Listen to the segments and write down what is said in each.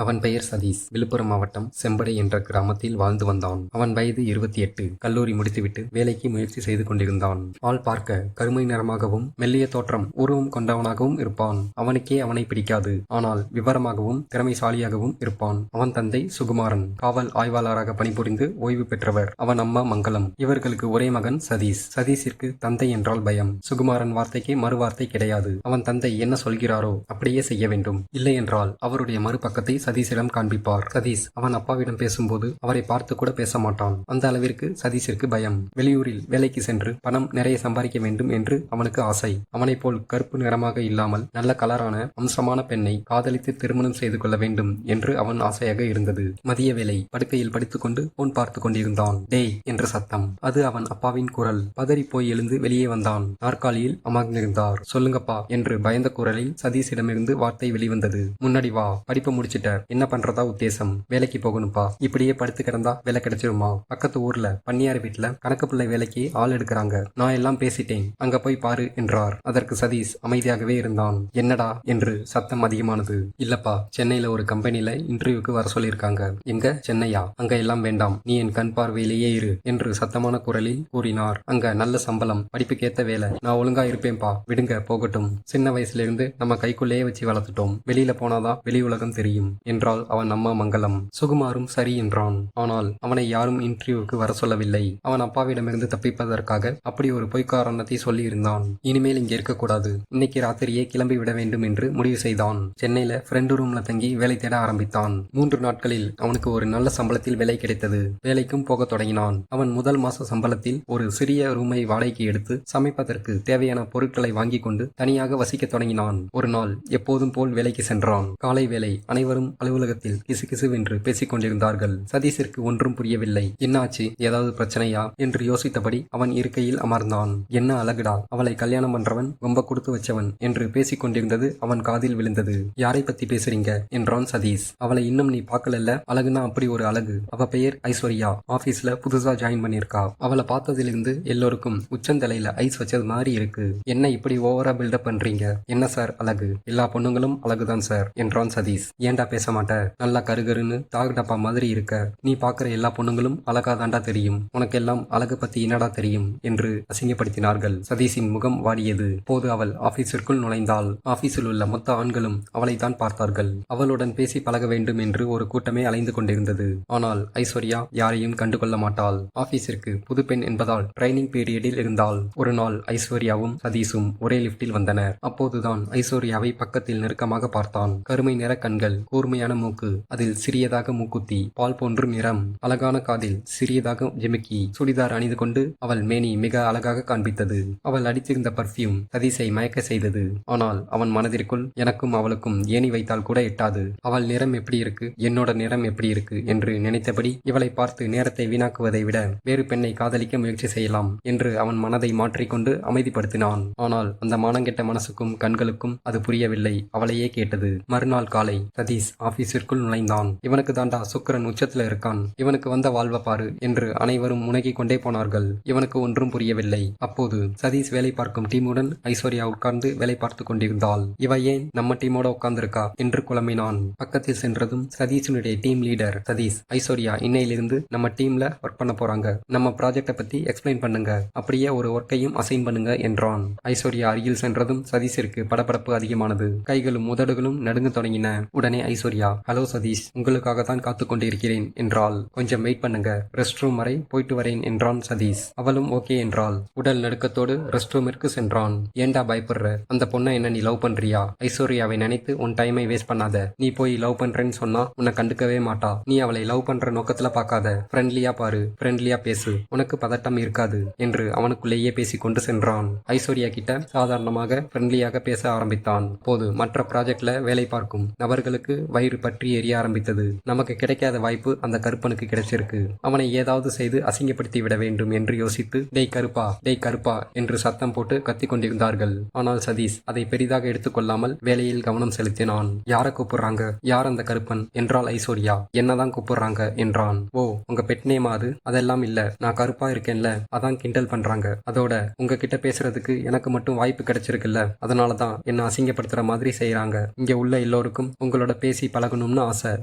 அவன் பெயர் சதீஷ். விழுப்புரம் மாவட்டம் செம்படை என்ற கிராமத்தில் வாழ்ந்து வந்தான். அவன் வயது 28. கல்லூரி முடித்துவிட்டு வேலைக்கு முயற்சி செய்து கொண்டிருந்தான். ஆள் பார்க்க கருமை நிறமாகவும் மெல்லிய தோற்றம் உருவம் கொண்டவனாகவும் இருப்பான். அவனுக்கே அவனை பிடிக்காது. ஆனால் விவரமாகவும் திறமைசாலியாகவும் இருப்பான். அவன் தந்தை சுகுமாரன் காவல் ஆய்வாளராக பணிபுரிந்து ஓய்வு பெற்றவர். அவன் அம்மா மங்களம். இவர்களுக்கு ஒரே மகன் சதீஷ். சதீஷிற்கு தந்தை என்றால் பயம். சுகுமாரன் வார்த்தைக்கு மறுவார்த்தை கிடையாது. அவன் தந்தை என்ன சொல்கிறாரோ அப்படியே செய்ய வேண்டும். இல்லை என்றால் அவருடைய மறுபக்கத்தை சதீஷிடம் காண்பிப்பார். சதீஷ் அவன் அப்பாவிடம் பேசும்போது அவரை பார்த்து கூட பேச மாட்டான். அந்த அளவிற்கு சதீஷிற்கு பயம். வெளியூரில் வேலைக்கு சென்று பணம் நிறைய சம்பாதிக்க வேண்டும் என்று அவனுக்கு ஆசை. அவனை போல் கருப்பு நிறமாக இல்லாமல் நல்ல கலரான அம்சமான பெண்ணை காதலித்து திருமணம் செய்து கொள்ள வேண்டும் என்று அவன் ஆசையாக இருந்தது. மதிய வேளை படுக்கையில் படித்துக்கொண்டு போன் பார்த்து கொண்டிருந்தான். டேய் என்ற சத்தம். அது அவன் அப்பாவின் குரல். பதறி போய் எழுந்து வெளியே வந்தான். நாற்காலியில் அமர்ந்திருந்தார். சொல்லுங்கப்பா என்று பயந்த குரலில் சதீஷிடமிருந்து வார்த்தை வெளிவந்தது. முன்னாடி வா, படிப்பு முடிச்சிட்ட, என்ன பண்றதா உத்தேசம்? வேலைக்கு போகணும்பா. இப்படியே படுத்து கிடந்தா வேலை கிடைச்சிருமா? பக்கத்து ஊர்ல பன்னியார் வீட்டுல கணக்கு பிள்ளை வேலைக்கு ஆள் எடுக்கிறாங்க. நான் எல்லாம் பேசிட்டேன், அங்க போய் பாரு என்றார். அதற்கு சதீஷ் அமைதியாகவே இருந்தான். என்னடா என்று சத்தம் அதிகமானது. இல்லப்பா, சென்னையில ஒரு கம்பெனில இன்டர்வியூக்கு வர சொல்லியிருக்காங்க. எங்க? சென்னையா? அங்க எல்லாம் வேண்டாம், நீ என் கண் பார்வையிலேயே இரு என்று சத்தமான குரலில் கூறினார். அங்க நல்ல சம்பளம், படிப்புக்கேத்த வேலை, நான் ஒழுங்கா இருப்பேன்பா, விடுங்க போகட்டும். சின்ன வயசுல இருந்து நம்ம கைக்குள்ளேயே வச்சு வளர்த்துட்டோம், வெளியில போனாதான் வெளி உலகம் தெரியும் என்றாள் அவன் அம்மா மங்களம். சுகுமாரும் சரி என்றான். ஆனால் அவனை யாரும் இன்டர்வியூக்கு வர சொல்லவில்லை. அவன் அப்பாவிடமிருந்து தப்பிப்பதற்காக அப்படி ஒரு பொய் காரணத்தை சொல்லி இருந்தான். இனிமேல் இங்கே இருக்கக்கூடாது, இன்னைக்கு ராத்திரியே கிளம்பி விட வேண்டும் என்று முடிவு செய்தான். சென்னையில ஃப்ரெண்டு ரூம்ல தங்கி வேலை தேட ஆரம்பித்தான். 3 நாட்களில் அவனுக்கு ஒரு நல்ல சம்பளத்தில் வேலை கிடைத்தது. வேலைக்கும் போக தொடங்கினான். அவன் முதல் மாச சம்பளத்தில் ஒரு சிறிய ரூமை வாடகைக்கு எடுத்து சமைப்பதற்கு தேவையான பொருட்களை வாங்கி கொண்டு தனியாக வசிக்க தொடங்கினான். ஒரு நாள் எப்போதும் போல் வேலைக்கு சென்றான். காலை வேலை. அனைவரும் அலுவலகத்தில் கிசுகிசுவென்று பேசிக் கொண்டிருந்தார்கள். சதீஷிற்கு ஒன்றும் புரியவில்லை. என்னாச்சு, ஏதாவது பிரச்சனையா என்று யோசித்தபடி அவன் இருக்கையில் அமர்ந்தான். என்ன அழகுடா, அவளை கல்யாணம் பண்றவன் ரொம்ப கொடுத்து வச்சவன் என்று பேசிக் கொண்டிருந்தது அவன் காதில் விழுந்தது. யாரை பத்தி பேசுறீங்க என்றான் சதீஷ். அவளை இன்னும் நீ பார்க்கல? அழகுனா அப்படி ஒரு அழகு. அவ பெயர் ஐஸ்வர்யா. ஆபீஸ்ல புதுசா ஜாயின் பண்ணிருக்கா. அவளை பார்த்ததிலிருந்து எல்லோருக்கும் உச்சந்தலையில ஐஸ் வச்சது மாதிரி இருக்கு. என்ன இப்படி ஓவரா பில்டப் பண்றீங்க? என்ன சார் அழகு? எல்லா பொண்ணுங்களும் அழகுதான் சார் என்றான் சதீஷ். ஏன்டா பேச மாட்ட? நல்லா கருகருன்னு தாகு டப்பா மாதிரி இருக்க. நீ பாக்குற எல்லா பொண்ணுங்களும் அழகா தாண்டா தெரியும். உனக்கெல்லாம் அழகு பத்தி என்னடா தெரியும் என்று அசிங்கப்படுத்தினார்கள். சதீஷின் முகம் வாடியது. போது அவள் ஆபீஸிற்குள் நுழைந்தாள். ஆபீஸில் உள்ள மொத்த ஆண்களும் அவளை தான் பார்த்தார்கள். அவளுடன் பேசி பழக வேண்டும் என்று ஒரு கூட்டமே அலைந்து கொண்டிருந்தது. ஆனால் ஐஸ்வர்யா யாரையும் கண்டுகொள்ள மாட்டாள். ஆபீஸிற்கு புது பெண் என்பதால் ட்ரைனிங் பீரியடில் இருந்தாள். ஒரு நாள் ஐஸ்வர்யாவும் சதீஷும் ஒரே லிப்டில் வந்தனர். அப்போதுதான் ஐஸ்வர்யாவை பக்கத்தில் நெருக்கமாக பார்த்தான். கருமை நிற கண்கள், கூர்மையான மூக்கு, அதில் சிறியதாக மூக்குத்தி, பால் போன்று நிறம், அழகான காதில் சிறியதாக ஜிமிக்கி, சுடிதார் அணிந்து கொண்டு அவள் மேனி மிக அழகாக காண்பித்தது. அவள் அடித்திருந்த பர்ஃபியூம் சதீஷை மயக்க செய்தது. ஆனால் அவன் மனதிற்குள் எனக்கும் அவளுக்கும் ஏணி வைத்தால் கூட எட்டாது. அவள் நிறம் எப்படி இருக்கு, என்னோட நிறம் எப்படி இருக்கு என்று நினைத்தபடி இவளை பார்த்து நேரத்தை வீணாக்குவதை விட வேறு பெண்ணை காதலிக்க முயற்சி செய்யலாம் என்று அவன் மனதை மாற்றிக்கொண்டு அமைதிப்படுத்தினான். ஆனால் அந்த மானங்கெட்ட மனசுக்கும் கண்களுக்கும் அது புரியவில்லை. அவளையே கேட்டது. மறுநாள் காலை சதீஷ் ஆபீஸிற்குள் நுழைந்தான். இவனுக்கு தாண்டா சுக்கிரன் உச்சத்துல இருக்கான், இவனுக்கு வந்த வாழ்வ பாரு என்று அனைவரும் முனகிக் கொண்டே போனார்கள். இவனுக்கு ஒன்றும் புரியவில்லை. அப்போது சதீஷ் வேலை பார்க்கும் டீமுடன் ஐஸ்வர்யா உட்கார்ந்து வேலை பார்த்து கொண்டிருந்தாள். இவ ஏன் நம்ம டீமோட உட்கார்ந்திருக்கா என்று குழம்பினான். பக்கத்தில் சென்றதும் சதீஷனுடைய டீம் லீடர் சதீஷ், ஐஸ்வர்யா இன்னையிலிருந்து நம்ம டீம்ல ஒர்க் பண்ண போறாங்க, நம்ம ப்ராஜெக்ட பத்தி எக்ஸ்பிளைன் பண்ணுங்க, அப்படியே ஒரு ஒர்க்கையும் அசைன் பண்ணுங்க என்றான். ஐஸ்வர்யா அருகில் சென்றதும் சதீஷிற்கு படபடப்பு அதிகமானது. கைகளும் உதடுகளும் நடுங்க தொடங்கின. உடனே ஐஸ்வர்யா, ஹலோ சதீஷ், உங்களுக்காக தான் காத்து கொண்டிருக்கிறேன் என்றாள். கொஞ்சம் வெயிட் பண்ணுங்க, ரெஸ்ட் ரூம் வரை போயிட்டு வரேன் என்றான் சதீஷ். அவளும் ஓகே என்றாள். உடல் நடுக்கத்தோடு ரெஸ்ட் ரூமிற்கு சென்றான். ஏண்டா பயப்படுற? அந்த பொண்ணை என்ன நீ லவ் பண்றியா? ஐஸ்வர்யாவை நினைத்து உன் டைமை வேஸ்ட் பண்ணாத. நீ போய் லவ் பண்றேன்னு சொன்னா உன்னை கண்டுக்கவே மாட்டா. நீ அவளை லவ் பண்ற நோக்கத்துல பார்க்காத, ஃப்ரெண்ட்லியா பாரு, ஃப்ரெண்ட்லியா பேசு, உனக்கு பதட்டம் இருக்காது என்று அவனுக்குள்ளேயே பேசிக் கொண்டு சென்றான். ஐஸ்வர்யா கிட்ட சாதாரணமாக ஃப்ரெண்ட்லியாக பேச ஆரம்பித்தான். போது மற்ற ப்ராஜெக்ட்ல வேலை பார்க்கும் நபர்களுக்கு வயிறு பற்றி எரிய ஆரம்பித்தது. நமக்கு கிடைக்காத வாய்ப்பு அந்த கருப்பனுக்கு கிடைச்சிருக்கு, அவனை ஏதாவது செய்து அசிங்கப்படுத்தி விட வேண்டும் என்று யோசித்து டேய் கருப்பா, டேய் கருப்பா என்று சத்தம் போட்டு கத்திக் கொண்டிருந்தார்கள். ஆனால் சதீஷ் அதை பெரிதாக எடுத்துக்கொள்ளாமல் வேலையில் கவனம் செலுத்தினான். யார கூப்பிடுறாங்க? யார் அந்த கருப்பன் என்றால் ஐஸ்வர்யா. என்னதான் கூப்பிடுறாங்க என்றான். ஓ, உங்க பெட் நேமா அது? அதெல்லாம் இல்ல, நான் கருப்பா இருக்கேன்ல, அதான் கிண்டல் பண்றாங்க. அதோட உங்ககிட்ட பேசுறதுக்கு எனக்கு மட்டும் வாய்ப்பு கிடைச்சிருக்குல்ல, அதனாலதான் என்ன அசிங்கப்படுத்துற மாதிரி செய்யறாங்க. இங்க உள்ள எல்லோருக்கும் உங்களோட பேசி பேசி பழகணும்னு ஆசை.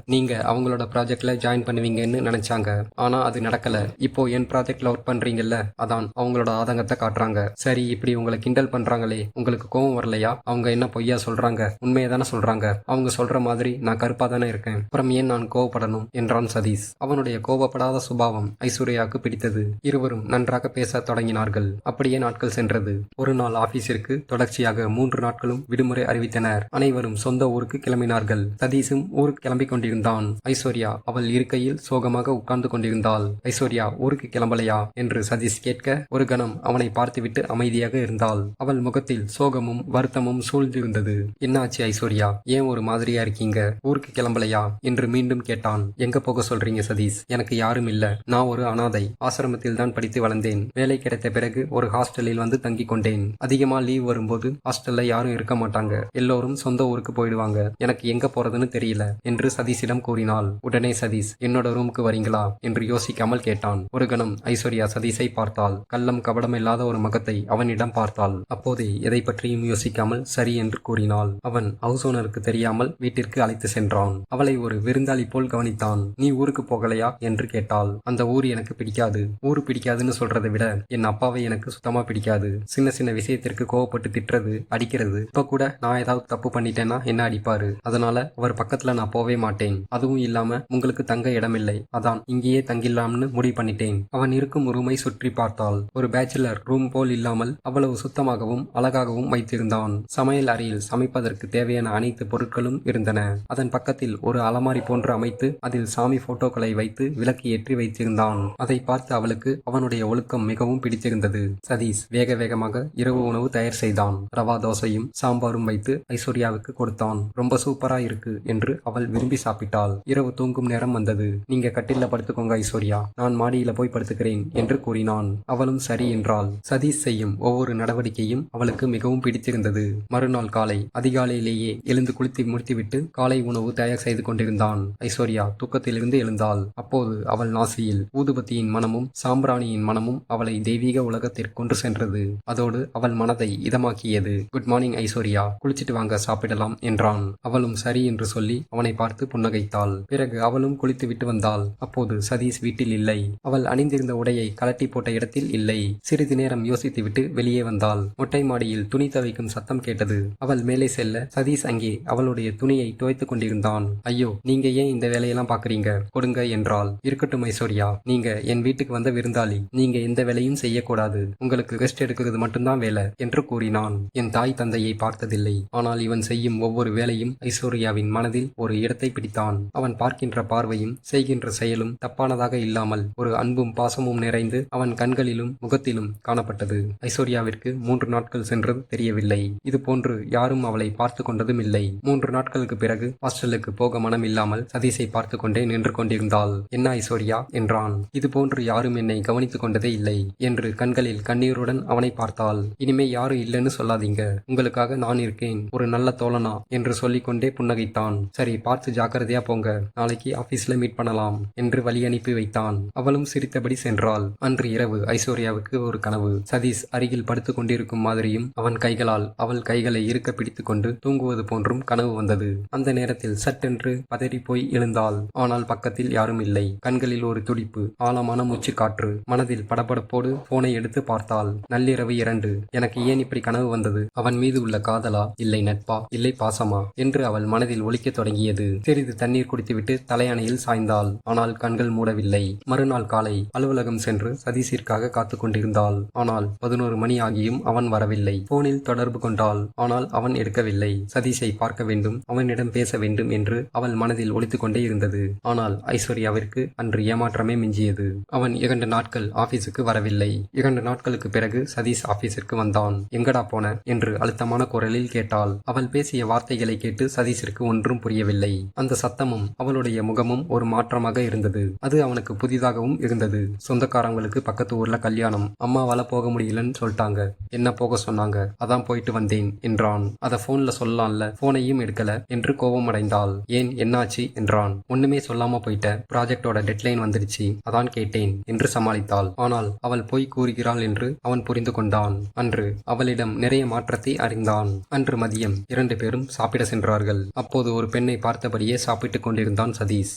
நீங்க அவங்களோட ப்ராஜெக்ட்ல ஜாயின் பண்ணுவீங்கன்னு நினைச்சாங்க. ஆனா அது நடக்கல. இப்போ என் ப்ராஜெக்ட்ல ஒர்க் பண்றீங்கல்ல, அதான் அவங்களோட ஆதங்கத்தை காட்டுறாங்க. சரி, இப்படி உங்களை கிண்டல் பண்றாங்களே, உங்களுக்கு கோவம் வரலையா? அவங்க என்ன பொய்யா சொல்றாங்க? உண்மையை தானே சொல்றாங்க. அவங்க சொல்ற மாதிரி நான் கருப்பா தானே இருக்கேன். அப்புறம் ஏன் நான் கோவப்படணும் என்றான் சதீஷ். அவனுடைய கோபப்படாத சுபாவம் ஐஸ்வர்யாவுக்கு பிடித்தது. இருவரும் நன்றாக பேச தொடங்கினார்கள். அப்படியே நாட்கள் சென்றது. ஒரு நாள் ஆபீஸிற்கு தொடர்ச்சியாக 3 நாட்களும் விடுமுறை அறிவித்தனர். அனைவரும் சொந்த ஊருக்கு கிளம்பினார்கள். சதீஷும் ஊருக்கு கிளம்பிக் கொண்டிருந்தான். ஐஸ்வர்யா அவள் இருக்கையில் சோகமாக உட்கார்ந்து கொண்டிருந்தாள். ஐஸ்வர்யா ஊருக்கு கிளம்பலையா என்று சதீஷ் கேட்க ஒரு கணம் அவனை பார்த்துவிட்டு அமைதியாக இருந்தாள். அவள் முகத்தில் சோகமும் வருத்தமும் சூழ்ந்திருந்தது. என்னாச்சு ஐஸ்வர்யா, ஏன் ஒரு மாதிரியா இருக்கீங்க? ஊருக்கு கிளம்பலையா என்று மீண்டும் கேட்டான். எங்க போக சொல்றீங்க சதீஷ்? எனக்கு யாரும் இல்ல. நான் ஒரு அனாதை. ஆசிரமத்தில் தான் படித்து வளர்ந்தேன். வேலை கிடைத்த பிறகு ஒரு ஹாஸ்டலில் வந்து தங்கிக் கொண்டேன். அதிகமா லீவ் வரும்போது ஹாஸ்டல்ல யாரும் இருக்க மாட்டாங்க. எல்லோரும் சொந்த ஊருக்கு போயிடுவாங்க. எனக்கு எங்க போறதுன்னு தெரியல என்று சதீஷிடம் கூறினாள். உடனே சதீஷ், என்னோட ரூமுக்கு வரீங்களா என்று யோசிக்காமல் கேட்டான். ஒரு கணம் ஐஸ்வர்யா சதீஷை பார்த்தாள். கள்ளம் கபடம் இல்லாத ஒரு முகத்தை அவனிடம் பார்த்தாள். அப்போதே எதை பற்றியும் யோசிக்காமல் சரி என்று கூறினாள். அவன் ஹவுஸ் ஓனருக்கு தெரியாமல் வீட்டிற்கு அழைத்து சென்றான். அவளை ஒரு விருந்தாளி போல் கவனித்தான். நீ ஊருக்கு போகலையா என்று கேட்டாள். அந்த ஊர் எனக்கு பிடிக்காது. ஊரு பிடிக்காதுன்னு சொல்றதை விட என் அப்பாவை எனக்கு சுத்தமா பிடிக்காது. சின்ன சின்ன விஷயத்திற்கு கோவப்பட்டு திட்டுறது, அடிக்கிறது. இப்ப கூட நான் ஏதாவது தப்பு பண்ணிட்டேன்னா என்ன அடிப்பாரு. அதனால அவர் பக்கத்துல நான் போவே மாட்டேன். அதுவும் இல்லாம உங்களுக்கு தங்க இடமில்லை. அதான் இங்கேயே தங்கிடலாம்னு முடிவு பண்ணிட்டேன். அவன் இருக்கும் ரூமை சுற்றி பார்த்தாள். ஒரு பேச்சுலர் ரூம் போல் இல்லாமல் அவ்வளவு சுத்தமாகவும் அழகாகவும் வைத்திருந்தான். சமையல் அறையில் சமைப்பதற்கு தேவையான அனைத்து பொருட்களும் இருந்தன. அதன் பக்கத்தில் ஒரு அலமாரி போன்று அமைத்து அதில் சாமி போட்டோக்களை வைத்து விளக்கு ஏற்றி வைத்திருந்தான். அதை பார்த்து அவளுக்கு அவனுடைய ஒழுக்கம் மிகவும் பிடித்திருந்தது. சதீஷ் வேக வேகமாக இரவு உணவு தயார் செய்தான். ரவா தோசையும் சாம்பாரும் வைத்து ஐஸ்வர்யாவுக்கு கொடுத்தான். ரொம்ப சூப்பரா இருக்கு என்று அவள் விரும்பி சாப்பிட்டாள். இரவு தூங்கும் நேரம் வந்தது. நீங்க கட்டில்ல படுத்துக்கோங்க ஐஸ்வர்யா, நான் மாடியில போய் படுத்துக்கிறேன் என்று கூறினான். அவளும் சரி என்றாள். சதீஷ் செய்யும் ஒவ்வொரு நடவடிக்கையும் அவளுக்கு மிகவும் பிடித்திருந்தது. மறுநாள் காலை அதிகாலையிலேயே எழுந்து குளித்து முடித்துவிட்டு காலை உணவு தயார் செய்து கொண்டிருந்தான். ஐஸ்வர்யா தூக்கத்திலிருந்து எழுந்தாள். அப்போது அவள் நாசியில் ஊதுபத்தியின் மனமும் சாம்பிராணியின் மனமும் அவளை தெய்வீக உலகத்திற்கு கொண்டு சென்றது. அதோடு அவள் மனதை இதமாக்கியது. குட் மார்னிங் ஐஸ்வர்யா, குளிச்சிட்டு வாங்க சாப்பிடலாம் என்றான். அவளும் சரி என்று சொல்லி அவனை பார்த்து புன்னகைத்தாள். பிறகு அவளும் குளித்து விட்டு வந்தாள். அப்போது சதீஷ் வீட்டில் இல்லை. அவள் அணிந்திருந்த உடையை கலட்டி போட்ட இடத்தில் இல்லை. சிறிது நேரம் யோசித்துவிட்டு வெளியே வந்தாள். மொட்டை மாடியில் துணி துவைக்கும் சத்தம் கேட்டது. அவள் மேலே செல்ல சதீஷ் அங்கே அவளுடைய துணியை துவைத்துக் கொண்டிருந்தான். ஐயோ, நீங்க ஏன் இந்த வேலையெல்லாம் பாக்குறீங்க, கொடுங்க என்றாள். இருக்கட்டும் ஐஸ்வர்யா, நீங்க என் வீட்டுக்கு வந்த விருந்தாளி. நீங்க எந்த வேலையும் செய்யக்கூடாது. உங்களுக்கு ரெஸ்ட் எடுக்கிறது மட்டும்தான் வேலை என்று கூறினான். என் தாய் தந்தையை பார்த்ததில்லை. ஆனால் இவன் செய்யும் ஒவ்வொரு வேலையும் ஐஸ்வர்யாவின் மனதில் ஒரு இடத்தை பிடித்தான். அவன் பார்க்கின்ற பார்வையும் செய்கின்ற செயலும் தப்பானதாக இல்லாமல் ஒரு அன்பும் பாசமும் நிறைந்து அவன் கண்களிலும் முகத்திலும் காணப்பட்டது. ஐஸ்வர்யாவிற்கு 3 நாட்கள் சென்றது தெரியவில்லை. இது போன்று யாரும் அவளை பார்த்து கொண்டதும் இல்லை. 3 நாட்களுக்கு பிறகு ஹாஸ்டலுக்கு போக மனம் இல்லாமல் சதீஷை பார்த்து கொண்டே நின்று கொண்டிருந்தாள். என்ன ஐஸ்வர்யா என்றான். இது போன்று யாரும் என்னை கவனித்துக் கொண்டதே இல்லை என்று கண்களில் கண்ணீருடன் அவனை பார்த்தாள். இனிமே யாரும் இல்லைன்னு சொல்லாதீங்க, உங்களுக்காக நான் இருக்கேன், ஒரு நல்ல தோழனா என்று சொல்லிக்கொண்டே புன்னகைத்தான். சரி, பார்த்து ஜாக்கிரதையா போங்க, நாளைக்கு ஆபீஸ்ல மீட் பண்ணலாம் என்று வழி அனுப்பி வைத்தான். அவளும் சிரித்தபடி சென்றாள். அன்று இரவு ஐஸ்வர்யாவுக்கு ஒரு கனவு. சதீஷ் அருகில் படுத்துக் கொண்டிருக்கும் மாதிரியும் அவன் கைகளால் அவள் கைகளை இருக்க பிடித்துக் கொண்டு தூங்குவது போன்றும் கனவு வந்தது. அந்த நேரத்தில் சட்டென்று பதறி போய் எழுந்தாள். ஆனால் பக்கத்தில் யாரும் இல்லை. கண்களில் ஒரு துடிப்பு, ஆழமான மூச்சு காற்று. மனதில் படபடப்போடு போனை எடுத்து பார்த்தாள். நள்ளிரவு 2. எனக்கு ஏன் இப்படி கனவு வந்தது? அவன் மீது உள்ள காதலா, இல்லை நட்பா, இல்லை பாசமா என்று அவள் மனதில் ஒலிக்க தொடங்கியது. சிறிது தண்ணீர் குடித்துவிட்டு தலையணையில் சாய்ந்தாள். ஆனால் கண்கள் மூடவில்லை. மறுநாள் காலை அலுவலகம் சென்று சதீஷிற்காக காத்துக் கொண்டிருந்தாள். ஆனால் 11 மணி ஆகியும் அவன் வரவில்லை. போனில் தொடர்பு கொண்டாள். ஆனால் அவன் எடுக்கவில்லை. சதீஷை பார்க்க வேண்டும், அவனிடம் பேச வேண்டும் என்று அவள் மனதில் ஒலித்துக் கொண்டே இருந்தது. ஆனால் ஐஸ்வர்யாவிற்கு அன்று ஏமாற்றமே மிஞ்சியது. அவன் 2 நாட்கள் ஆபீஸுக்கு வரவில்லை. 2 நாட்களுக்கு பிறகு சதீஷ் ஆபீஸிற்கு வந்தான். எங்கடா போன என்று அழுத்தமான குரலில் கேட்டாள். அவள் பேசிய வார்த்தைகளை கேட்டு சதீஷிற்கு ஒன்றும் புரியவில்லை. அந்த சத்தமும் அவளுடைய முகமும் ஒரு மாற்றமாக இருந்தது. அது அவனுக்கு புதிதாகவும் இருந்தது. சொந்தக்காரங்களுக்கு பக்கத்து ஊர்ல கல்யாணம், அம்மாவால போக முடியலன்னு சொல்லிட்டாங்க. என்ன போக சொன்னாங்க, அதான் போயிட்டு வந்தேன் என்றான். அத போன்ல சொல்லலாம்ல, போனையும் எடுக்கல என்று கோபமடைந்தாள். ஏன், என்னாச்சு என்றான். ஒண்ணுமே சொல்லாம போயிட்ட, ப்ராஜெக்டோட டெட்லைன் வந்துடுச்சு, அதான் கேட்டேன் என்று சமாளித்தாள். ஆனால் அவள் பொய் கூறுகிறாள் என்று அவன் புரிந்து கொண்டான். அன்று அவளிடம் நிறைய மாற்றத்தை அறிந்தான். அன்று மதியம் 2 பேரும் சாப்பிட சென்றார்கள். அப்போது ஒரு பெண்ணை பார்த்தபடியே சாப்பிட்டுக் கொண்டிருந்தான் சதீஷ்.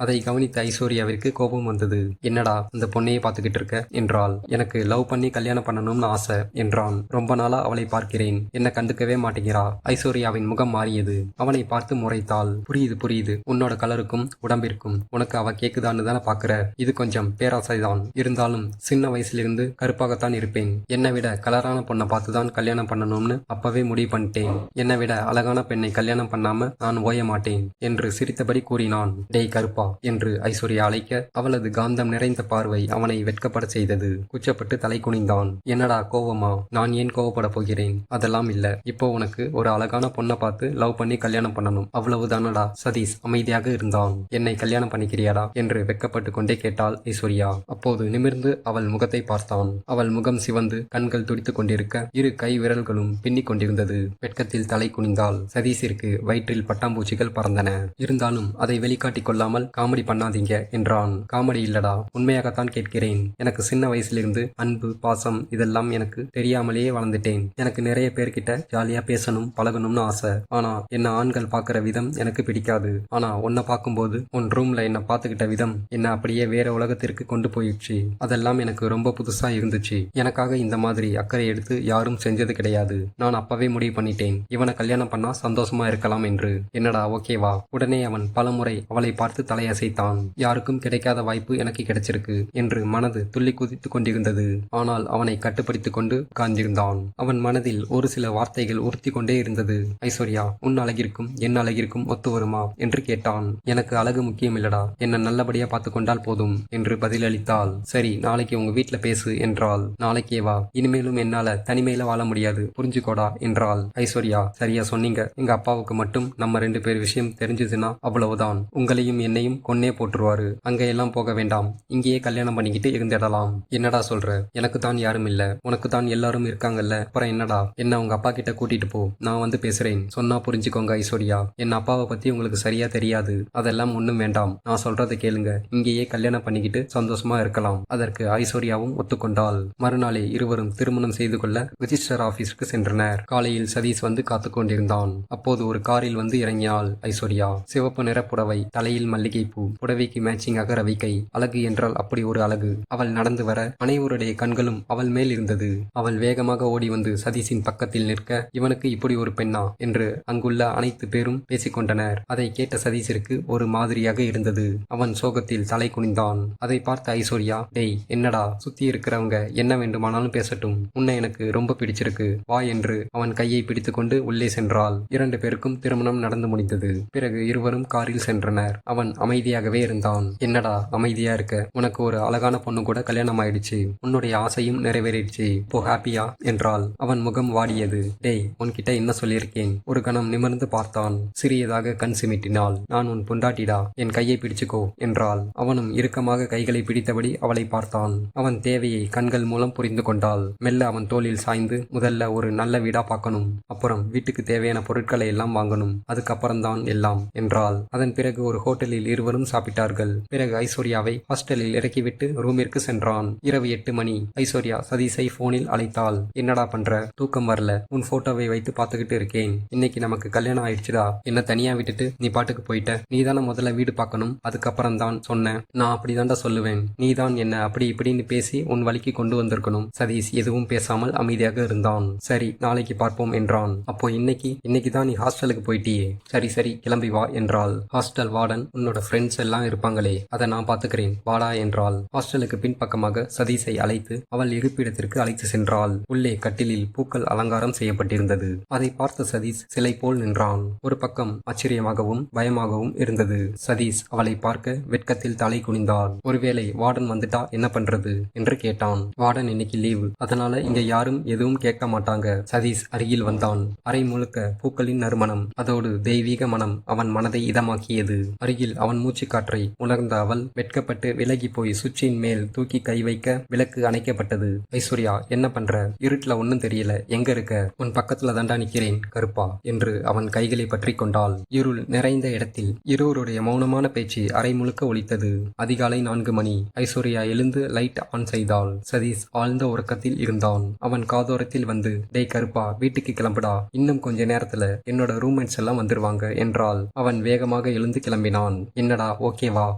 அதை கவனித்த ஐஸ்வர்யாவிற்கு கோபம் வந்தது. என்னடா அந்த பொண்ணையே பார்த்துக்கிட்டு இருக்க என்றாள். எனக்கு லவ் பண்ணி கல்யாணம் பண்ணணும்னு ஆசை என்றான். ரொம்ப நாளா அவளை பார்க்கிறேன், என்ன கண்டுக்கவே மாட்டேங்கிறா. ஐஸ்வர்யாவின் முகம் மாறியது. அவனை பார்த்து முறைத்தாள். புரியுது உன்னோட கலருக்கும் உடம்பிற்கும் உனக்கு அவ கேக்குதான்னு தானே பாக்குற. இது கொஞ்சம் பேராசைதான். இருந்தாலும் சின்ன வயசுலிருந்து கருப்பாகத்தான் இருப்பேன். என்னை விட கலரான பொண்ணை பார்த்துதான் கல்யாணம் பண்ணணும்னு அப்பவே முடிவு பண்ணிட்டேன். என்னை விட அழகான பெண்ணை கல்யாணம் பண்ணாம நான் ஓய மாட்டேன் என்று சிரித்தபடி கூறினான். டேய் கருப்பா என்று ஐஸ்வர்யா அழைக்க அவளது காந்தம் நிறைந்த பார்வை அவனை வெட்கப்பட செய்தது. குச்சப்பட்டு தலை குனிந்தான். என்னடா கோவமா? நான் ஏன் கோவப்பட போகிறேன்? அதெல்லாம் இல்ல. இப்போ உனக்கு ஒரு அழகான பொண்ணை பார்த்து லவ் பண்ணி கல்யாணம் பண்ணணும், அவ்வளவுதானடா. சதீஷ் அமைதியாக இருந்தான். என்னை கல்யாணம் பண்ணிக்கிறியாடா என்று வெட்கப்பட்டு கொண்டே கேட்டாள் ஐஸ்வர்யா. அப்போது நிமிர்ந்து அவள் முகத்தை பார்த்தான். அவள் முகம் சிவந்து கண்கள் துடித்துக் கொண்டிருக்க இரு கை விரல்களும் பின்னிக் கொண்டிருந்தது. வெட்கத்தில் தலை குனிந்தாள். சதீஷிற்கு வயிற்றில் பட்டாம்பூச்சிகள் பறந்தன. இருந்தாலும் அதை வெளிக்காட்டிக் கொள்ளாமல் காமெடி பண்ணாதீங்க என்றான். காமெடி இல்லடா, உண்மையாகத்தான் கேட்கிறேன். எனக்கு சின்ன வயசிலிருந்து அன்பு பாசம் இதெல்லாம் எனக்கு தெரியாமலேயே வளர்ந்துட்டேன். எனக்கு நிறைய பேர்கிட்ட ஜாலியா பேசணும் பழகணும்னு ஆசை. ஆனா என்ன ஆண்கள் பாக்குற விதம் எனக்கு பிடிக்காது. ஆனா உன்னை பார்க்கும்போது உன் ரூம்ல என்ன பார்த்துக்கிட்ட விதம் என்ன அப்படியே வேற உலகத்திற்கு கொண்டு போயிடுச்சு. அதெல்லாம் எனக்கு ரொம்ப புதுசா இருந்துச்சு. எனக்காக இந்த மாதிரி அக்கறை எடுத்து யாரும் செஞ்சது கிடையாது. நான் அப்பவே முடிவு பண்ணிட்டேன், இவனை கல்யாணம் பண்ணா சந்தோஷமா இருக்கலாம் என்று. என்னடா ஓகேவா? உடனே அவன் பலமுறை அவளை பார்த்து தலையசைத்தான். யாருக்கும் கிடைக்காத வாய்ப்பு எனக்கு கிடைச்சிருக்கு என்று மனது துள்ளி குதித்துக் கொண்டிருந்தது. ஆனால் அவனை கட்டுப்படுத்திக் கொண்டு உட்கார்ந்திருந்தான். அவன் மனதில் ஒரு சில வார்த்தைகள் உறுத்தி கொண்டே இருந்தது. ஐஸ்வர்யா, உன் அழகிற்கும் என் அழகிற்கும் ஒத்து வருமா என்று கேட்டான். எனக்கு அழகு முக்கியம் இல்லடா, என்ன நல்லபடியா பார்த்து கொண்டால் போதும் என்று பதிலளித்தாள். சரி, நாளைக்கு உங்க வீட்டுல பேசு என்றாள். நாளைக்கே வா, இனிமேலும் என்னால தனிமையில வாழ முடியாது, புரிஞ்சுக்கோடா என்றாள். ஐஸ்வர்யா, சரியா சொன்னீங்க. எங்க அப்பாவுக்கு மட்டும் நம்ம 2 பேர் விஷயம் தெரிஞ்சதுன்னா அவ்வளவுதான். உங்களையும் என்னையும் கொன்னே போட்டுருவாரு. அங்க எல்லாம் போக வேண்டாம், இங்கேயே கல்யாணம் பண்ணிக்கிட்டு இருந்திடலாம். என்னடா சொல்ற? எனக்கு தான் யாரும் இல்ல, உனக்கு தான் எல்லாரும் இருக்காங்கல்ல. அப்புறம் என்னடா? என்ன உங்க அப்பா கிட்ட கூட்டிட்டு போ, நான் வந்து பேசுறேன். சொன்னா புரிஞ்சுக்கோங்க ஐஸ்வர்யா, என் அப்பாவை பத்தி உங்களுக்கு சரியா தெரியாது. அதெல்லாம் ஒண்ணும் வேண்டாம், நான் சொல்றதை கேளுங்க. இங்கேயே கல்யாணம் பண்ணிக்கிட்டு சந்தோஷமா இருக்கலாம். அதற்கு ஐஸ்வர்யாவும் ஒத்துக்கொண்டாள். மறுநாளே இருவரும் திருமணம் செய்து கொள்ள ரிஜிஸ்டர் ஆபீஸுக்கு சென்றனர். காலையில் சதீஷ் வந்து காத்து கொண்டிருந்தான். அப்போது ஒரு காரில் வந்து இறங்கினாள் ஐஸ்வர்யா. சிவப்பு நிற புடவை, தலையில் மல்லிகை பூ, புடவைக்கு மேட்சிங்காக ரவிக்கை. அழகு என்றால் அப்படி ஒரு அழகு. அவள் நடந்து வர அனைவருடைய கண்களும் அவள் மேல் இருந்தது. அவள் வேகமாக ஓடி வந்து சதீஷின் பக்கத்தில் நிற்க, இவனுக்கு இப்படி ஒரு பெண்ணா என்று அங்குள்ள அனைத்து பேரும் பேசிக்கொண்டனர். அதை கேட்ட சதீஷிற்கு ஒரு மாதிரியாக இருந்தது. அவன் சோகத்தில் தலை குனிந்தான். அதை பார்த்த ஐஸ்வர்யா, டேய் என்னடா, சுத்தி இருக்கிறவங்க என்ன வேண்டுமானாலும் பேசட்டும், உன்னை எனக்கு ரொம்ப பிடிச்சிருக்கு, வா என்று அவன் கையை பிடித்துக்கொண்டு உள்ளே சென்றாள். 2 பேருக்கும் திருமணம் நடந்து முடிந்தது. பிறகு இருவரும் காரில் சென்றனர். அவன் அமைதியாகவே இருந்தான். என்னடா அமைதியா இருக்க? உனக்கு ஒரு அழகான பொண்ணு கூட கல்யாணம் ஆயிடுச்சு, உன்னுடைய ஆசையும் நிறைவேறிடுச்சு, இப்போ ஹாப்பியா என்றாள். அவன் முகம் வாடியது. டேய், உன்கிட்ட என்ன சொல்லியிருக்கேன்? ஒரு கணம் நிமிர்ந்து பார்த்தான். சிறியதாக கண் சிமிட்டினாள். நான் உன் பொண்டாட்டிடா, என் கையை பிடிச்சுக்கோ என்றாள். அவனும் இறுக்கமாக கைகளை பிடித்தபடி அவளை பார்த்தான். அவன் தேவையை கண்கள் மூலம் புரிந்து கொண்டாள். மெல்ல அவன் தோளில் சாய்ந்து, முதல்ல ஒரு நல்ல வீடா பார்க்கணும், அப்புறம் வீட்டுக்கு தேவையான பொருட்களை எல்லாம் வாங்கணும், அதுக்கப்புறம்தான் எல்லாம் என்றாள். அதன் பிறகு ஒரு ஹோட்டலில் இருவரும் சாப்பிட்டார்கள். பிறகு ஐஸ்வர்யாவை ஹாஸ்டலில் இறக்கிவிட்டு ரூமிற்கு சென்றான். இரவு 8 மணி. ஐஸ்வர்யா சதீஷை போனில் அழைத்தாள். என்னடா பண்ற? தூக்கம் வரல, உன் போட்டோவை வைத்து பார்த்துக்கிட்டு இருக்கேன். இன்னைக்கு நமக்கு கல்யாணம் ஆயிடுச்சுடா, என்ன தனியா விட்டுட்டு நீ பாட்டுக்கு போயிட்ட. நீ தானே முதல்ல வீடு பார்க்கணும், அதுக்கப்புறம் தான் சொன்னேன். நான் அப்படிதான்டா சொல்லுவேன். நீ தான் என்ன அப்படி இப்படின்னு பேசி உன் வழிக்கு கொண்டு வந்திருக்கணும். சதீஷ் எதுவும் பேசாமல் அமைதியாக இருந்தான். சரி, நாளைக்கு பார்ப்போம் என்றான். அப்போ இன்னைக்கு தான் நீ ஹாஸ்டலுக்கு போயிட்டியே. சரி சரி, கிளம்பி வா என்றாள். ஹாஸ்டல் வார்டன், உன்னோட ஃப்ரெண்ட்ஸ் எல்லாம் இருப்பாங்களே, அதை நான் பாத்துக்கிறேன், வாடா என்றாள். ஹாஸ்டலுக்கு பின்பக்கமாக சதீஷை அழைத்து அவள் இருப்பிடத்திற்கு அழைத்து சென்றாள். உள்ளே கட்டிலில் பூக்கள் அலங்காரம் செய்யப்பட்டிருந்தது. அதை பார்த்த சதீஷ் சிலை போல் நின்றான். ஒரு பக்கம் ஆச்சரியமாகவும் பயமாகவும் இருந்தது. சதீஷ் அவளை பார்க்க வெட்கத்தில் தலை குனிந்தாள். ஒருவேளை வார்டன் வந்துட்டா என்ன பண்றது என்று கேட்டான். வார்டன் இன்னைக்கு லீவு, அதனால இங்க யாரும் எதுவும் கேட்க மாட்டாங்க. சதீஷ் அருகில் வந்தான். அறை முழுக்க பூக்களின் நறுமணம், அதோடு தெய்வீக மனம் அவன் மனதை இதமாக்கியது. அருகில் அவன் மூச்சு காற்றை உணர்ந்த அவள் வெட்கப்பட்டு விலகி போய் சுவிட்சின் மேல் தூக்கி கை வைக்க விளக்கு அணைக்கப்பட்டது. ஐஸ்வர்யா, என்ன பண்ற? இருட்டுல ஒன்னும் தெரியல, எங்க இருக்க? உன் பக்கத்துல தாண்டா நிக்கிறேன் கருப்பா என்று அவன் கைகளை பற்றி கொண்டாள். இருள் நிறைந்த இடத்தில் இருவருடைய மௌனமான பேச்சு அறை முழுக்க ஒலித்தது. அதிகாலை 4 மணி. ஐஸ்வர்யா எழுந்து லைட் ஆன் செய்தாள். சதீஷ் ஆழ்ந்த உறக்கத்தில் இருந்தான். அவன் காதோரத்தில் வந்து, டேய் கருப்பா, வீட்டுக்கு கிளம்புடா, இன்னும் கொஞ்ச நேரத்துல என்னோட ரூம்மேட்ஸ் எல்லாம் வந்துருவாங்க என்றான். என்றால் அவன் வேகமாக எழுந்து கிளம்பினான். என்னடா ஓகேவா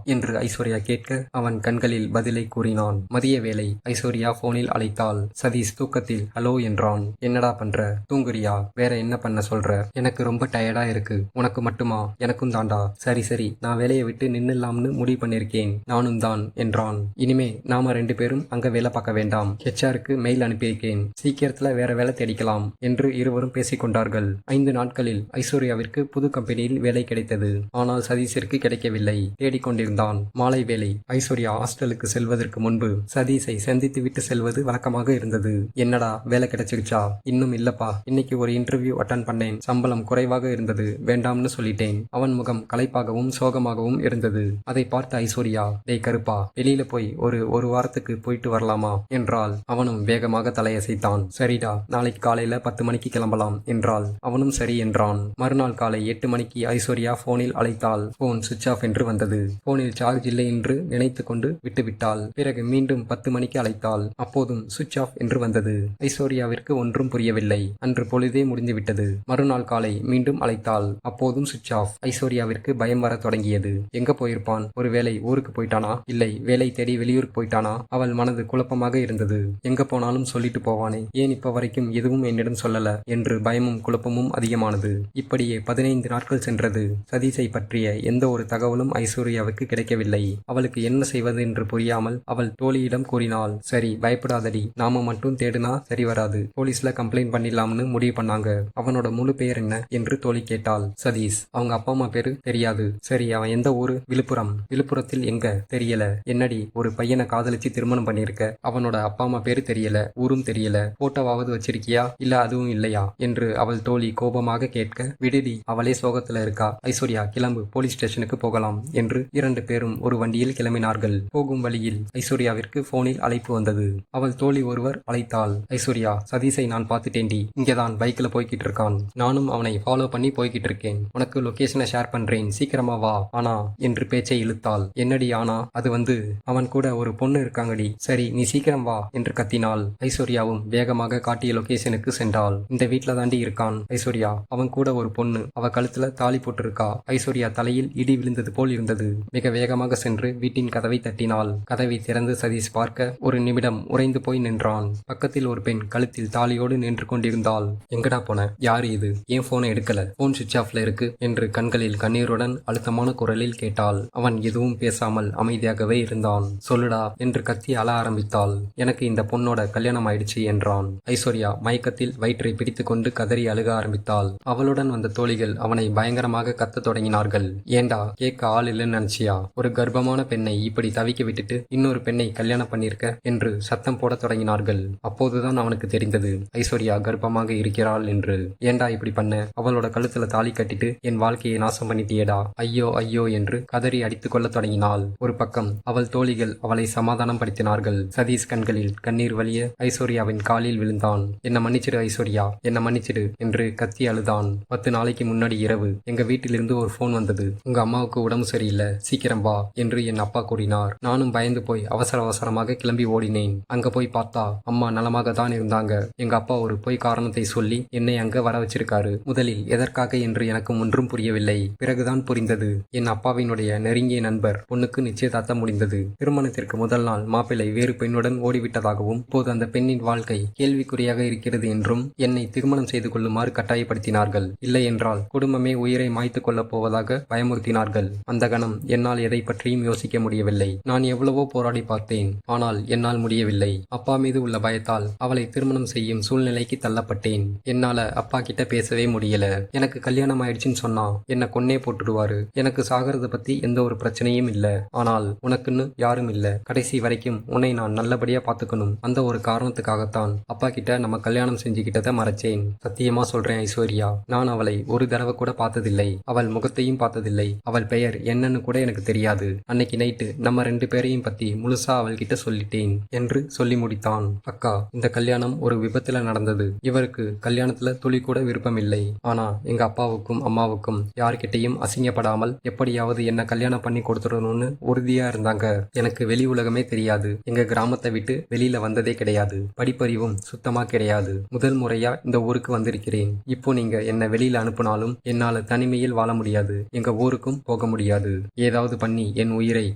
என்று ஐஸ்வர்யா கேட்க அவன் கண்களில் பதிலை கூறினான். மதிய வேளை. ஐஸ்வர்யா போனில் அழைத்தாள். சதீஷ் தூக்கத்தில் ஹலோ என்றான். என்னடா பண்ற? தூங்குறியா? வேற என்ன பண்ண சொல்ற? எனக்கு ரொம்ப டயர்டா இருக்கு. உனக்கு மட்டுமா? எனக்கும் தாண்டா. சரி சரி, நான் வேலையை விட்டு நின்னுலாம்னு முடிவு பண்ணிருக்கேன். நானும் தான் என்றான். இனிமே நாம 2 பேரும் அங்க வேலை பார்க்க வேண்டாம். ஹெச்ஆருக்கு மெயில் அனுப்பியிருக்கேன். சீக்கிரத்துல வேற வேலை தேடிக்கலாம் என்று இருவரும் பேசிக் கொண்டார்கள். 5 நாட்களில் ஐஸ்வர்யாவிற்கு புது கம்பெனியில் வேலை கிடைத்தது. ஆனால் சதீஷிற்கு கிடைக்கவில்லை. தேடிக்கொண்டிருந்தான். மாலை வேலை. ஐஸ்வர்யா ஹாஸ்டலுக்கு செல்வதற்கு முன்பு சதீஷை சந்தித்து விட்டு செல்வது வழக்கமாக இருந்தது. என்னடா வேலை கிடைச்சிருச்சா? இன்னும் இல்லப்பா. இன்னைக்கு ஒரு இன்டர்வியூ அட்டன் பண்ணேன். சம்பளம் குறைவாக இருந்தது. வேண்டாம்னு சொல்லிட்டேன். அவன் முகம் களைப்பாகவும் சோகமாகவும் இருந்தது. அதை பார்த்த ஐஸ்வர்யா, டேய் கருப்பா, வெளியில போய் ஒரு வாரத்துக்கு போயிட்டு வரலாமா என்றாள். அவனும் வேகமாக தலையசைத்தான். சரிடா, நாளைக்கு காலையில 10 மணிக்கு கிளம்பலாம் என்றாள். அவனும் சரி என்றான். மறுநாள் காலை 8 மணிக்கு ஐஸ்வர்யா போனில் அழைத்தாள். போன் சுவிட்ச் ஆஃப் என்று வந்தது. போனில் சார்ஜ் இல்லை என்று நினைத்து கொண்டு விட்டுவிட்டாள். பிறகு மீண்டும் 10 மணிக்கு அழைத்தாள். அப்போதும் சுவிட்ச் ஆஃப் என்று வந்தது. ஐஸ்வர்யாவிற்கு ஒன்றும் புரியவில்லை. அன்று பொழுதே முடிந்துவிட்டது. மறுநாள் காலை மீண்டும் அழைத்தாள். அப்போதும் சுவிட்ச் ஆஃப். ஐஸ்வர்யாவிற்கு பயம் வர தொடங்கியது. எங்க போயிருப்பான்? ஒருவேளை ஊருக்கு போயிட்டானா? இல்லை வேலை தேடி வெளியூருக்கு போயிட்டானா? அவள் மனது குழப்பமாக இருந்தது. எங்க போனாலும் சொல்லிட்டு போவானே, ஏன் இப்ப வரைக்கும் எதுவும் என்னிடம் சொல்லல என்று பயமும் குழப்பமும் அதிகமானது. இப்படியே 15 நாட்கள் சென்றது. சதீஷை பற்றிய எந்த ஒரு தகவலும் ஐஸ்வர்யாவுக்கு கிடைக்கவில்லை. அவளுக்கு என்ன செய்வது என்று புரியாமல் அவள் தோழியிடம் கூறினாள். சரி பயப்படாதடி, நாம மட்டும் தேடுனா சரி வராது. போலீஸ்ல கம்ப்ளைண்ட் பண்ணிடலாம்னு முடிவு பண்ணாங்க. அவனோட முழு பெயர் என்ன என்று தோழி கேட்டாள். சதீஷ். அவங்க அப்பா அம்மா பேரு தெரியாது. சரி அவன் எந்த ஊரு? விழுப்புரம். விழுப்புரத்தில் எங்க? தெரியல. என்னடி ஒரு பையனை காதலிச்சு திருமணம் பண்ணிருக்க, அவனோட அப்பா அம்மா பேரு தெரியல, ஊரும் தெரியல, போட்டோவாவது வச்சிருக்கியா? இல்ல அதுவும் இல்லையா என்று அவள் தோழி கோபமாக கேட்க, விடுடி, அவளே சோகத்துல இருக்கா. ஐஸ்வர்யா கிளம்பு, போலீஸ் ஸ்டேஷனுக்கு போகலாம் என்று 2 பேரும் ஒரு வண்டியில் கிளம்பினார்கள். போகும் வழியில் ஐஸ்வர்யாவிற்கு போனில் அழைப்பு வந்தது. அவள் தோழி ஒருவர் அழைத்தாள். ஐஸ்வர்யா, சதீஷை நான் பார்த்துட்டேன்டி. இங்கதான் பைக்ல போய்கிட்டு இருக்கான். நானும் அவனை ஃபாலோ பண்ணி போய்கிட்டு இருக்கேன். உனக்கு லொகேஷனை ஷேர் பண்றேன், சீக்கிரமா வா. ஆனா என்று பேச்சை இழுத்தாள். என்னடி ஆனா? அது வந்து அவன் கூட ஒரு பொண்ணு இருக்காங்கடி. சரி நீ சீக்கிரம் வா என்று கத்தினாள். ஐஸ்வர்யாவும் வேகமாக காட்டிய லொகேஷனுக்கு சென்றாள். இந்த வீட்ல தாண்டி இருக்கான் ஐஸ்வர்யா. அவன் கூட ஒரு பொண்ணு. அவ கழுத்துல தாலி போட்டிருக்கா. ஐஸ்வர்யா தலையில் இடி விழுந்தது போல் இருந்தது. மிக வேகமாக சென்று வீட்டின் கதவை தட்டினாள். கதவை திறந்து சதீஷ் பார்க்க ஒரு நிமிடம் உறைந்து போய் நின்றான். பக்கத்தில் ஒரு பெண் கழுத்தில் தாலியோடு நின்று கொண்டிருந்தாள். எங்கடா போன? யாரு இது? ஏன் போனை எடுக்கல? போன் சுவிட்ச் ஆஃப்ல இருக்கு என்று கண்களில் கண்ணீருடன் அழுத்தமான குரலில் கேட்டாள். அவன் எதுவும் பேசாமல் அமைதியாகவே இருந்தான். சொல்லுடா என்று கத்தி அழ ஆரம்பித்தாள். எனக்கு இந்த பொண்ணோட கல்யாணம் ஆயிடுச்சு என்றான். ஐஸ்வர்யா மயக்கத்தில் வயிற்றை பிடித்துக் கொண்டு கதறி அழுக ஆரம்பித்தாள். அவளுடன் வந்த தோழிகள் அவனை பயங்கரமாக கத்த தொடங்கினார்கள். ஏண்டா கேட்க ஆள் இல்லைன்னு நினைச்சியா? ஒரு கர்ப்பமான பெண்ணை இப்படி தவிக்க விட்டுட்டு இன்னொரு பெண்ணை கல்யாணம் பண்ணிருக்க என்று சத்தம் போட தொடங்கினார்கள். அப்போதுதான் அவனுக்கு தெரிந்தது ஐஸ்வர்யா கர்ப்பமாக இருக்கிறாள் என்று. ஏண்டா இப்படி பண்ண? அவளோட கழுத்துல தாலி கட்டிட்டு என் வாழ்க்கையை நாசம் பண்ணிட்டியேடா, ஐயோ ஐயோ என்று கதறி அடித்துக் கொள்ள தொடங்கினாள். ஒரு பக்கம் அவள் தோழிகள் அவளை சமாதானம் படுத்தினார்கள். சதீஷ் கண்களில் கண்ணீர் வலிய ஐஸ்வர்யாவின் காலில் விழுந்தான். என்ன மன்னிச்சிடு ஐஸ்வர்யா, என்ன மன்னிச்சிடு என்று கத்தி அழுதான். 10 நாளைக்கு முன்னாடி இரவு எங்க வீட்டிலிருந்து ஒரு போன் வந்தது. உங்க அம்மாவுக்கு உடம்பு சரியில்லை, சீக்கிரம் வா என்று என் அப்பா கூறினார். நானும் பயந்து போய் அவசர அவசரமாக கிளம்பி ஓடினேன். அங்க போய் பார்த்தா அம்மா நலமாக தான் இருந்தாங்க. எங்க அப்பா ஒரு பொய் காரணத்தை சொல்லி என்னை அங்க வர வச்சிருக்காரு. முதலில் எதற்காக என்று எனக்கு ஒன்றும் புரியவில்லை. பிறகுதான் புரிந்தது. என் அப்பாவினுடைய நெருங்கிய நண்பர் பொண்ணுக்கு நிச்சயதார்த்தம் முடிந்தது. திருமணத்திற்கு முதல் நாள் மாப்பிள்ளை வேறு பெண்ணுடன் ஓடிவிட்டதாகவும் இப்போது அந்த பெண்ணின் வாழ்க்கை கேள்விக்குறியாக இருக்கிறது என்றும் என்னை திருமணம் செய்து கொள்ளுமாறு கட்டாயப்படுத்தினார்கள். இல்லை என்றால் குடும்பமே உயிரை மாய்த்து கொள்ளப் போவதாக பயமுறுத்தினார்கள். அந்த கணம் என்னால் எதை பற்றியும் யோசிக்க முடியவில்லை. நான் எவ்வளவோ போராடி பார்த்தேன். ஆனால் என்னால் முடியவில்லை. அப்பா மீது உள்ள பயத்தால் அவளை திருமணம் செய்யும் சூழ்நிலைக்கு தள்ளப்பட்டேன். என்னால அப்பா கிட்ட பேசவே முடியல. எனக்கு கல்யாணம் ஆயிடுச்சுன்னு சொன்னா என்ன கொன்னே போட்டுடுவாரு. எனக்கு சாகிறத பத்தி எந்த ஒரு பிரச்சனையும் இல்ல. ஆனால் உனக்குன்னு யாரும் இல்ல. கடைசி வரைக்கும் உன்னை நான் நல்லபடியா பாத்துக்கணும். அந்த ஒரு காரணத்துக்காகத்தான் அப்பா கிட்ட நம்ம கல்யாணம் செஞ்சுக்கிட்டதை மறைச்சேன். சத்தியமா சொல்றேன் ஐஸ்வர்யா, நான் அவளை ஒரு தடவை கூட பார்த்ததில்லை. அவள் முகத்தையும் பார்த்ததில்லை. அவள் பெயர் என்னன்னு கூட எனக்கு தெரியாது. அன்னைக்கு நைட்டு நம்ம 2 பேரையும் பத்தி முழுசா அவள் கிட்ட சொல்லிட்டேன் என்று சொல்லி முடித்தான். அக்கா, இந்த கல்யாணம் ஒரு விபத்துல நடந்தது. இவருக்கு கல்யாணத்துல துளி கூட விருப்பம் இல்லை. ஆனா எங்க அப்பாவுக்கும் அம்மாவுக்கும் யார்கிட்டையும் அசிங்கப்படாமல் எப்படியாவது என்ன கல்யாணம் பண்ணி கொடுத்துடணும்னு உறுதியா இருந்தாங்க. எனக்கு வெளி உலகமே தெரியாது. எங்க கிராமத்தை விட்டு வெளியில வந்ததே கிடையாது. படிப்பறிவும் சுத்தமா கிடையாது. முதல் முறையா இந்த ஊருக்கு வந்திருக்கிறேன். இப்போ நீங்க என்ன வெளியில அனுப்புனாலும் என்னால என்னால் தனிமையில் வாழ முடியாது. எங்க ஊருக்கும் போக முடியாது. ஏதாவது பண்ணி என் உயிரை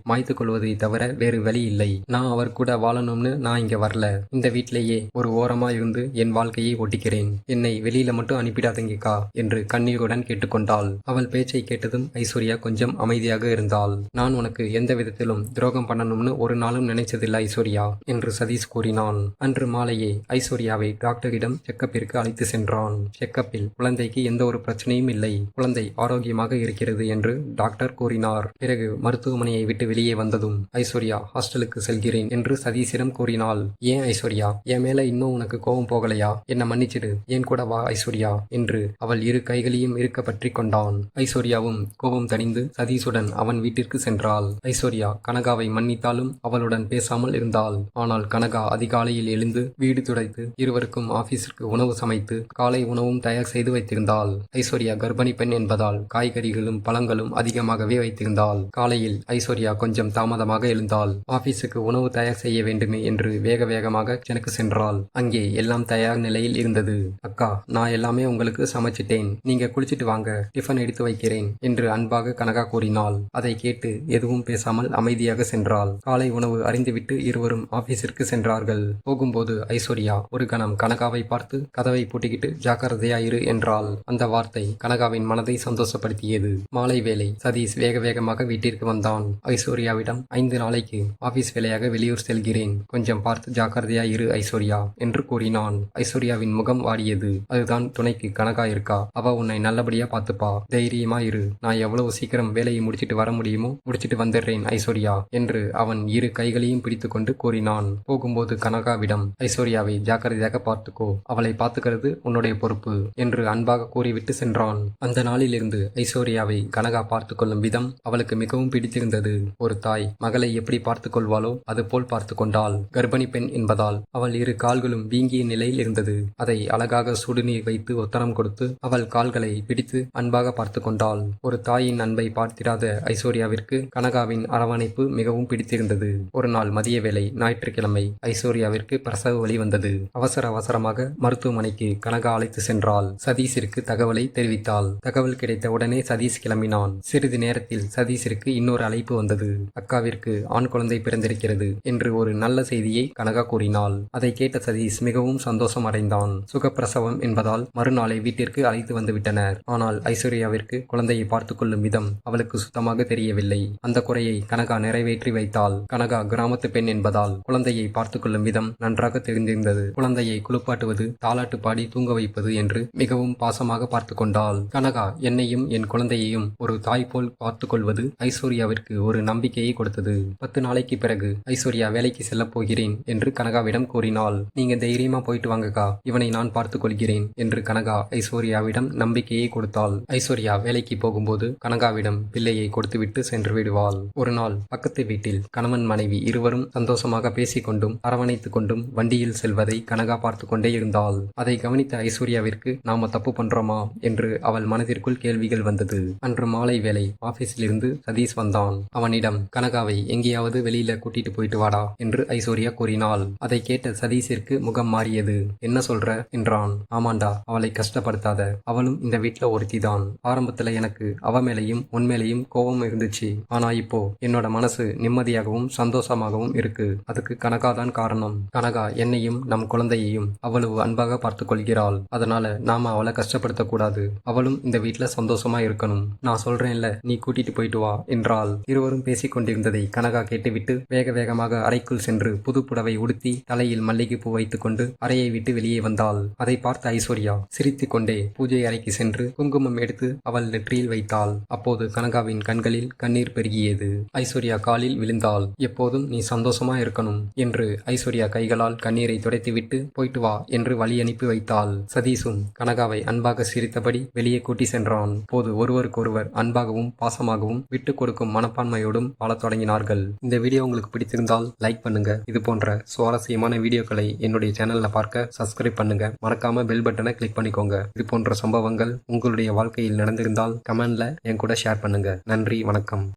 மாய்த்து கொள்வதை தவிர வேறு வழி இல்லை. நான் அவர் கூட வாழணும்னு நான் இங்க வரல. இந்த வீட்டிலேயே ஒரு ஓரமா இருந்து என் வாழ்க்கையை ஓட்டிக்கிறேன். என்னை வெளியில மட்டும் அனுப்பிடாதீங்கக்கா என்று கண்ணீருடன் கேட்டுக்கொண்டாள். அவள் பேச்சை கேட்டதும் ஐஸ்வர்யா கொஞ்சம் அமைதியாக இருந்தாள். நான் உனக்கு எந்த விதத்திலும் துரோகம் பண்ணணும்னு ஒரு நாளும் நினைச்சதில்லை ஐஸ்வர்யா என்று சதீஷ் கூறினான். அன்று மாலையே ஐஸ்வர்யாவை டாக்டரிடம் செக்கப்பிற்கு அழைத்து சென்றான். செக்கப்பில் குழந்தைக்கு எந்த ஒரு பிரச்சனையும் இல்லை, குழந்தை ஆரோக்கியமாக இருக்கிறது என்று டாக்டர் கூறினார். பிறகு மருத்துவமனையை விட்டு வெளியே வந்ததும் ஐஸ்வர்யா ஹாஸ்டலுக்கு செல்கிறேன் என்று சதீஷிடம் கூறினாள். ஏன் ஐஸ்வர்யா, என் மேல இன்னும் உனக்கு கோபம் போகலையா? என்ன மன்னிச்சிடு, ஏன் கூட வா ஐஸ்வர்யா என்று அவள் இரு கைகளையும் இருக்க பற்றி கொண்டான். ஐஸ்வர்யாவும் கோபம் தணிந்து சதீஷுடன் அவன் வீட்டிற்கு சென்றாள். ஐஸ்வர்யா கனகாவை மன்னித்தாலும் அவளுடன் பேசாமல் இருந்தாள். ஆனால் கனகா அதிகாலையில் எழுந்து வீடு துடைத்து இருவருக்கும் ஆபீஸிற்கு உணவு சமைத்து காலை உணவும் தயார் செய்து வைத்திருந்தாள். ஐஸ்வர்யா கர்ப்பிணி பெண் என்பதால் காய்கறிகளும் பழங்களும் அதிகமாகவே வைத்திருந்தாள். காலையில் ஐஸ்வர்யா கொஞ்சம் தாமதமாக எழுந்தாள். ஆபீஸுக்கு உணவு தயார் செய்ய வேண்டுமே என்று வேக வேகமாக கிச்சனுக்கு சென்றாள். அங்கே எல்லாம் தயார் நிலையில் இருந்தது. அக்கா, நான் எல்லாமே உங்களுக்கு சமைச்சிட்டேன், நீங்க குளிச்சிட்டு வாங்க, டிஃபன் எடுத்து வைக்கிறேன் என்று அன்பாக கனகா கூறினாள். அதை கேட்டு எதுவும் பேசாமல் அமைதியாக சென்றாள். காலை உணவு அறிந்துவிட்டு இருவரும் ஆபீஸிற்கு சென்றார்கள். போகும்போது ஐஸ்வர்யா ஒரு கணம் கனகாவை பார்த்து கதவை பூட்டிக்கிட்டு ஜாக்கிரதையாயிரு என்றாள். அந்த வார்த்தை கனகாவின் மனதை சந்தோஷப்படுத்தியது. மாலை வேளை சதீஷ் வேக வேகமாக வீட்டிற்கு வந்தான். ஐஸ்வர்யாவிடம் 5 நாளைக்கு ஆபீஸ் வேலையாக வெளியூர் செல்கிறேன், கொஞ்சம் பார்த்து ஜாக்கிரதையா இரு ஐஸ்வர்யா என்று கூறினான். ஐஸ்வர்யாவின் முகம் வாடியது. அதுதான் துணைக்கு கனகா இருக்கா, அவ உன்னை நல்லபடியா பாத்துப்பா, தைரியமா இரு, நான் எவ்வளவு சீக்கிரம் வேலையை முடிச்சிட்டு வர முடியுமோ முடிச்சிட்டு வந்துடுறேன் ஐஸ்வர்யா என்று அவன் இரு கைகளையும் பிடித்துக்கொண்டு கூறினான். போகும்போது கனகாவிடம் ஐஸ்வர்யாவை ஜாக்கிரதையாக பார்த்துக்கோ, அவளை பார்த்துக்கிறது உன்னுடைய பொறுப்பு என்று அன்பாக கூறிவிட்டு சென்றான். அந்த நாளிலிருந்து ஐஸ்வர்யாவை கனகா பார்த்து கொள்ளும் விதம் அவளுக்கு மிகவும் பிடித்திருந்தது. ஒரு தாய் மகளை எப்படி பார்த்து கொள்வாளோ அது போல் பார்த்து கொண்டாள். கர்ப்பிணி பெண் என்பதால் அவள் இரு கால்களும் வீங்கிய நிலையில் இருந்தது. அதை அழகாக சுடுநீர் வைத்து ஒத்தனம் கொடுத்து அவள் கால்களை பிடித்து அன்பாக பார்த்து கொண்டாள். ஒரு தாயின் அன்பை பார்த்திராத ஐஸ்வர்யாவிற்கு கனகாவின் அரவணைப்பு மிகவும் பிடித்திருந்தது. ஒரு நாள் மதிய வேளை ஞாயிற்றுக்கிழமை ஐஸ்வர்யாவிற்கு பிரசவ வலி வந்தது. அவசர அவசரமாக மருத்துவமனைக்கு கனகா அழைத்து சென்றாள். சதீஷிற்கு தகவலை தெரிவித்தாள். தகவல் கிடைத்த உடனே சதீஷ் கிளம்பினான். சிறிது நேரத்தில் சதீஷிற்கு இன்னொரு அழைப்பு வந்தது. அக்காவிற்கு ஆண் குழந்தை பிறந்திருக்கிறது என்று ஒரு நல்ல செய்தியை கனகா கூறினாள். அதை கேட்ட சதீஷ் மிகவும் சந்தோஷம் அடைந்தான். சுகப்பிரசவம் என்பதால் மறுநாளை வீட்டிற்கு அழைத்து வந்து விட்டனர். ஆனால் ஐஸ்வர்யாவிற்கு குழந்தையை பார்த்துக் கொள்ளும் விதம் அவளுக்கு சுத்தமாக தெரியவில்லை. அந்த குறையை கனகா நிறைவேற்றி வைத்தாள். கனகா கிராமத்து பெண் என்பதால் குழந்தையை பார்த்துக் கொள்ளும் விதம் நன்றாக தெரிந்திருந்தது. குழந்தையை குளிப்பாட்டுவது, தாலாட்டு பாடி தூங்க வைப்பது என்று மிகவும் பாசமாக பார்த்து கொண்டாள். கனகா என்னையும் என் குழந்தையையும் ஒரு தாய் போல் பார்த்துக் கொள்வது ஐஸ்வர்யாவிற்கு ஒரு நம்பிக்கையை கொடுத்தது. 10 நாளைக்கு பிறகு ஐஸ்வர்யா வேலைக்கு செல்லப் போகிறேன் என்று கனகாவிடம் கூறினாள். நீங்க தைரியமா போயிட்டு வாங்கக்கா, இவனை நான் பார்த்துக் கொள்கிறேன் என்று கனகா ஐஸ்வர்யாவிடம் நம்பிக்கையை கொடுத்தாள். ஐஸ்வர்யா வேலைக்கு போகும்போது கனகாவிடம் பிள்ளையை கொடுத்துவிட்டு சென்று விடுவாள். ஒரு நாள் பக்கத்து வீட்டில் கணவன் மனைவி இருவரும் சந்தோஷமாக பேசிக்கொண்டும் அரவணைத்துக் கொண்டும் வண்டியில் செல்வதை கனகா பார்த்து கொண்டே இருந்தாள். அதை கவனித்த ஐஸ்வர்யாவிற்கு நாம தப்பு பண்றோமா என்று அவள் மனதிற்குள் கேள்விகள் வந்தது. அன்று மாலை வேளை ஆபீஸில் இருந்து சதீஷ் வந்தான். அவனிடம் கனகாவை எங்கேயாவது வெளியில கூட்டிட்டு போயிட்டு வாடா என்று ஐஸ்வர்யா கூறினாள். அதை கேட்ட சதீஷிற்கு முகம் மாறியது. என்ன சொல்ற என்றான். ஆமாண்டா, அவளை கஷ்டப்படுத்தாத, அவளும் இந்த வீட்டுல ஒருத்திதான். ஆரம்பத்துல எனக்கு அவ மேலையும் உன் மேலையும் கோபம் இருந்துச்சு. ஆனா இப்போ என்னோட மனசு நிம்மதியாகவும் சந்தோஷமாகவும் இருக்கு. அதுக்கு கனகா தான் காரணம். கனகா என்னையும் நம் குழந்தையையும் அவ்வளவு அன்பாக பார்த்து கொள்கிறாள். அதனால நாம அவளை கஷ்டப்படுத்த கூடாது. அவளும் இந்த வீட்டுல சந்தோஷமா இருக்கணும். நான் சொல்றேன்ல, நீ கூட்டிட்டு போயிட்டு வா என்றாள். இருவரும் பேசிக் கொண்டிருந்ததை கனகா கேட்டுவிட்டு வேக வேகமாக அறைக்குள் சென்று புது புடவை உடுத்தி தலையில் மல்லிகைப்பூ வைத்துக் கொண்டு அறையை விட்டு வெளியே வந்தாள். அதை பார்த்த ஐஸ்வர்யா சிரித்துக் கொண்டே பூஜை அறைக்கு சென்று குங்குமம் எடுத்து அவள் நெற்றியில் வைத்தாள். அப்போது கனகாவின் கண்களில் கண்ணீர் பெருகியது. ஐஸ்வர்யா காலில் விழுந்தாள். எப்போதும் நீ சந்தோஷமா இருக்கணும் என்று ஐஸ்வர்யா கைகளால் கண்ணீரை துடைத்துவிட்டு போயிட்டு வா என்று வழி அனுப்பி வைத்தாள். சதீஷும் கனகாவை அன்பாக சிரித்தபடி வெளியே கூட்டி சென்றான். போது ஒருவருக்கொருவர் அன்பாகவும் பாசமாகவும் விட்டு கொடுக்கும் மனப்பான்மையோடும் வாழத் தொடங்கினார்கள். இந்த வீடியோ உங்களுக்கு பிடித்திருந்தால் லைக் பண்ணுங்க. இது போன்ற சுவாரஸ்யமான வீடியோக்களை என்னுடைய சேனல்ல பார்க்க சப்ஸ்கிரைப் பண்ணுங்க. மறக்காம பெல் பட்டனை கிளிக் பண்ணிக்கோங்க. இது போன்ற சம்பவங்கள் உங்களுடைய வாழ்க்கையில் நடந்திருந்தால் கமெண்ட்ல என் கூட ஷேர் பண்ணுங்க. நன்றி, வணக்கம்.